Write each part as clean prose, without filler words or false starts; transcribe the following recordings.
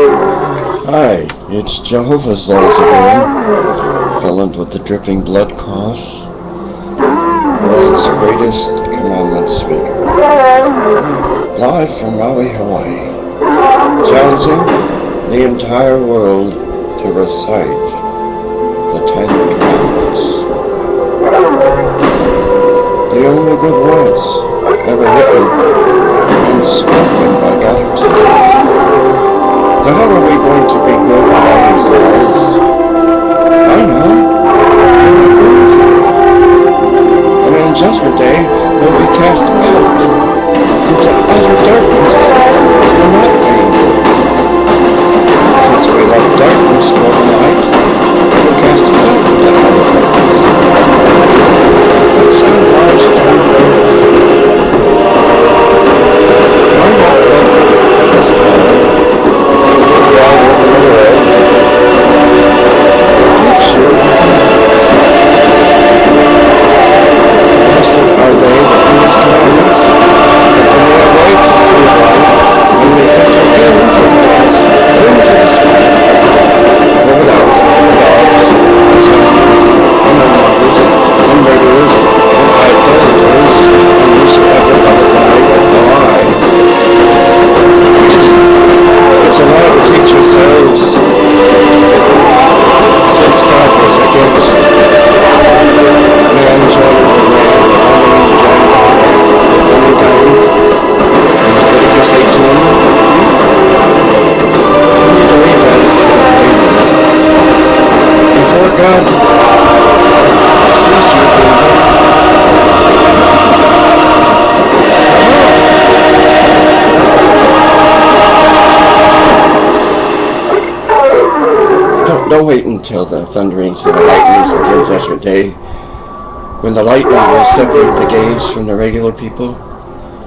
Hi, it's Jehovah's Laws again, filled with the dripping blood cross, world's greatest commandment speaker, live from Maui, Hawaii, challenging the entire world to recite the 10 Commandments. The only good words ever written and spoken by God Himself. So how are we going to be good by His laws? I know. We're going to be. And on Judgment Day, we'll be cast out into utter darkness for not being good. Since we love darkness more than light, it will cast us out into utter darkness. Does that sound wise to you, folks? Why not let this car driver in the world gives you the commandments? Blessed are they that do His commandments, and when they have right to the tree of life, when they enter into the gates, into the city, or without, the dogs, and husbands, and whoremongers, and murderers, and idolaters, and whosoever loveth and maketh a lie. It's a lie to teach yourselves, since God was against man joining with man, woman joining with womankind, in Leviticus 18. You need to read that if you don't believe me. Before God sees you being gay. Don't wait until the thunderings and the lightnings begin Judgment Day, when the lightning will separate the gays from the regular people.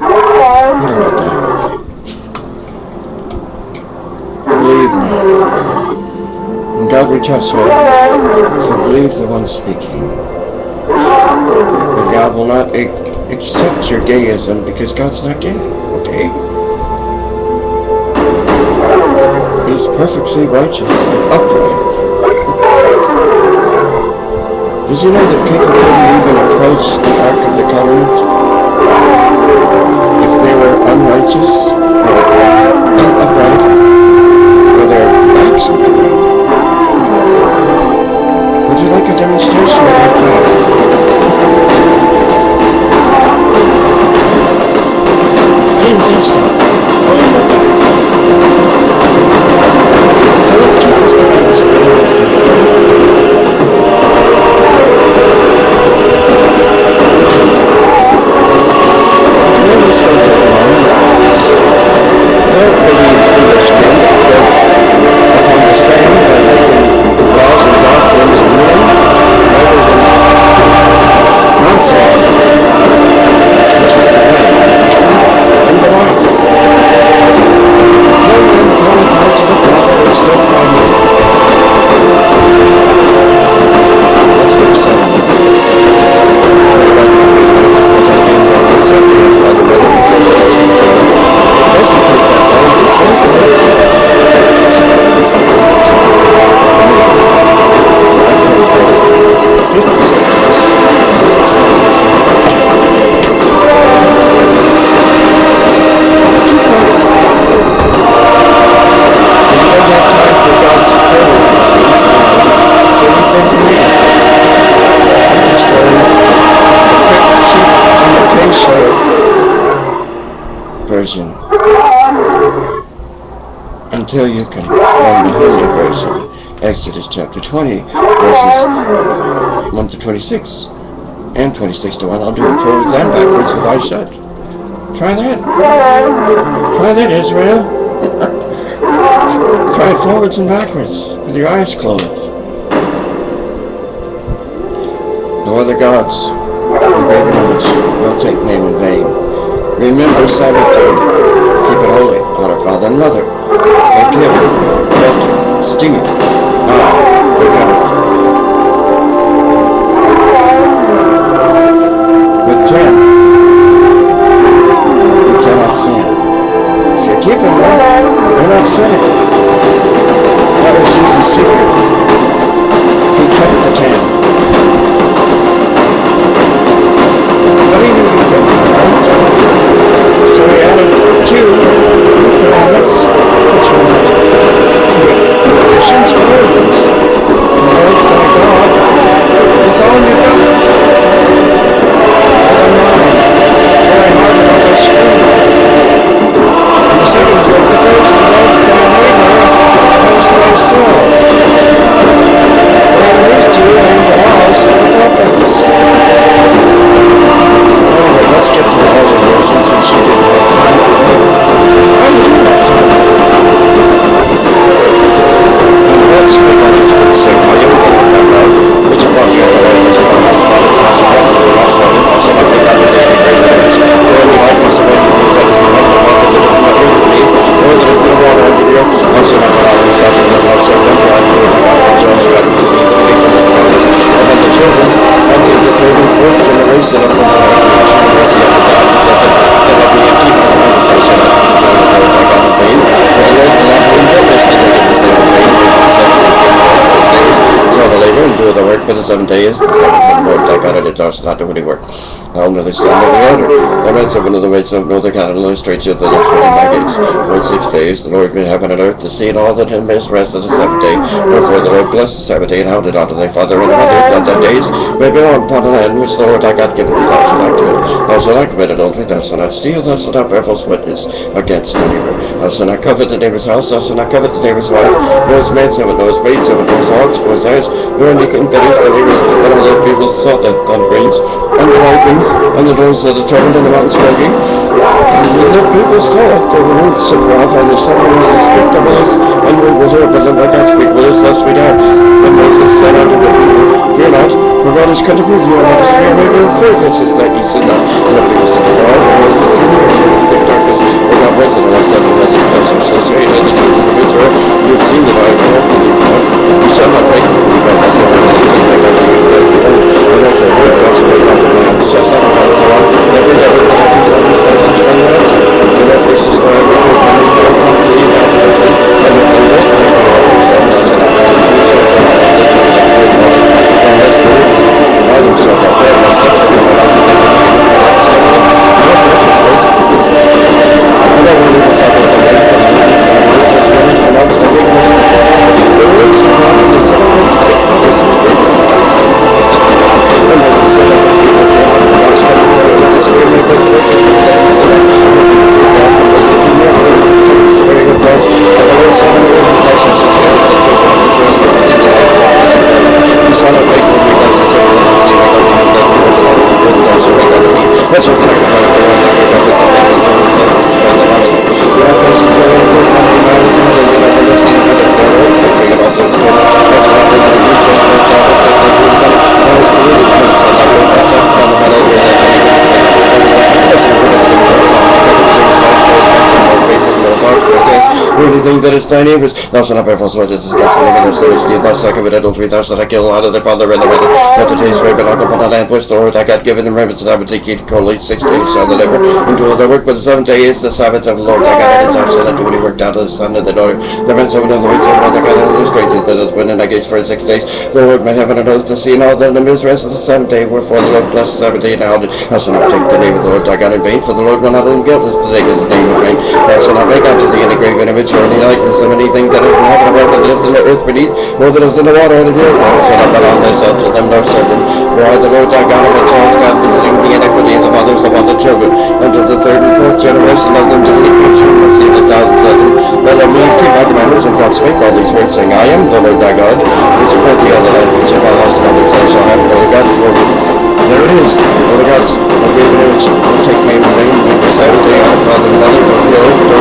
You don't want that. Believe me. In God we trust, right? So believe the one speaking. And God will not accept your gayism because God's not gay, okay? He's perfectly righteous and upright. Did you know that people couldn't even approach the Ark of the Covenant if they were unrighteous or upright, or their backs were covered? Would you like a demonstration of that fact? I didn't think so. Oh my God. So let's keep His commandments and let's believe. Don't take long. Don't believe foolish men that built upon the sand by making laws and doctrines of men rather than God's law, which is the way, the truth, and the life. No one cometh unto the Father except by me. Let's get a second one. It doesn't take that long to say things. It takes about 10 seconds. For me, I take like 50 seconds. 100 seconds. Let's keep practicing. So you don't have time for God's holy commandments, I know. So leave them to me. I just learn the quick, cheap imitation version until you can learn the holy version. Exodus chapter 20, verses 1 to 26 and 26 to 1. I'll do it forwards and backwards with eyes shut. Try that. Try that, Israel. Try it forwards and backwards with your eyes closed. No other gods or graven image will take name in vain. Remember Sabbath day. Keep it holy. Honor father and mother. Don't kill, adultery, steal, lie, or covet. With 10, you cannot sin. If you're keeping them, you're not sinning. That was Jesus' secret. He kept the 10. But he knew he couldn't have it. So he added 2 new commandments, which were not take new additions, but old ones. To love thy God with all you got. Thy mind, thy heart, and all thy strength. And the second is like the first, to love thy neighbor as thyself. Wherein these 2 hang the laws of the prophets. Anyway, let's get to the Holy Version since you didn't have time for them. I do have time for them. And God spake on his word, saying, I am the Lord thy God, which brought thee out of the land of Jehovahs, and out of the house of heaven, and thou shalt not also not make unto thee any great words, or any likeness of anything that is in heaven above, or that is in the earth beneath, or that is in the water under the earth. Thou shalt not allow thyself to them, nor serve them, for I am the Lord thy God, my jealous God, visiting the iniquity of the fathers upon the children, unto the 3rd and 4th generation of them that have been shown mercy unto thousands of them that have been keep my commandments. Thou shalt not feed the Lord thy God in vain, for the Lord will not remember this to take his name in vain, but the 7 and 6 days. So the labor and do the work, but the 7 days, the 7th of the Lord thy God, and it does not do any work. I'll know the son of the order. The men of the ways of no the cattle, no stranger that is within my gates. For 6 days the Lord made heaven and earth, the sea and all that in his rest of the 7th day. Wherefore the Lord blessed the 7th day, and held it unto thy father and mother, that thy days may belong upon the land which the Lord thy God giveth thee. Thou shalt not kill, thou shalt not commit adultery, thou shalt not steal, thou shalt not bear false witness against thy neighbor. Thou shalt not covet the neighbor's house, thou shalt not covet the neighbor's wife, nor his maidservant, nor his maidservant, nor his ox, nor his heirs, nor anything that is the neighbor's. But all the people saw the thunderings, and the lightnings, and the doors of the torment, and the mountains smoking. And when the people saw it, they were moved so far, and they said, Speak to us, and we will hear, but then I can't speak with us, lest we die. But Moses said unto the people, Fear not, for God is come to prove you, and let us fear me with 4 faces, that ye sin not. And the people said, Far from Moses drew near, and in thick darkness, but God was it, and I said to Moses, Thou shalt say to the children of Israel, You have seen that I have talked to thee from heaven. You shall not make with me, because I said, When I say, make unto you, that you know, and what your word, thou shalt make unto me, and you shall sacrifice the Lord, and every that is like these sacrifices on the ransom. And that places where I return, and they will come to thee, and will see, and if they won't, they will not touch them, thou shalt not make them use your faith, and lift them like good knowledge, and has moved, and by themselves are prayer, and steps of them, and I will never make anything like this, and not make this words. And I will leave us out of the ways, and the witness, and the words that you made, and also make them the words of God, and the settle with faithfulness, and and Moses said unto the people, Fear not, for God is coming here, and let us fear me, but 4 faces, and let me say that, and see God from Moses drew near, and this way it was, and the Lord said unto Moses, Thou shalt say unto the children of Israel, You have seen that I have talked with them. You shall not make with me, that you serve, and you see, make unto me, that you will belong to me, thou shalt make unto me, that shall sacrifice the one that will come with the members of the senses, and the oxen. You have places where they will put money, and I will do it, and I will see the better of their own, and bring it all to the table. Thou shalt not bring any food, so that thou wilt not do the money, and it's polluted, and shall not bring myself from the metal to that I make it, and I discover that, thou shalt not bring anything for thyself, and cut the things like those ones, and those basic, and those arts, or anything that is thy neighbor's. Thou shalt not bear false witness against the neighbor, thou shalt not steal, thou shalt not commit adultery, thou shalt not kill out of the father and the mother. But the days may belong upon the land which the Lord thy God given them remembrance, that I would take you to coldly 6 days shall the labor, and do all their work, but the 7th day is the Sabbath of the Lord thy God, and thou shalt not do any work down to the son of the daughter, the men servant of the maid servant of thy God, and the stranger that has been in thy gates for 6 days. The Lord made heaven and earth, the sea, and all that in the rest of the 7th day. Wherefore the Lord blessed the 7th day, and held it. Thou shalt not take the name of the Lord thy God in vain, for the Lord will not hold guiltless to take his name in vain. Thou shalt not make unto thee any graven image, or any likeness of anything that is in heaven above, that is in the earth beneath, or that is in the water under the earth. Thou shalt not bow thyself to them, nor serve them. For I, the Lord thy God, am a jealous God, visiting the iniquity of the fathers upon the children, unto the 3rd and 4th generation of them that hate me, true mercy of the thousands of them that love me and keep my commandments. And God spake all these words, saying, I am the Lord thy God, which appoint thee all the land which thou hast known, and thou shalt have no other gods for me. There it is. Other gods, no graven image, no take name in vain, no 7th day, honor father and mother, no kill, no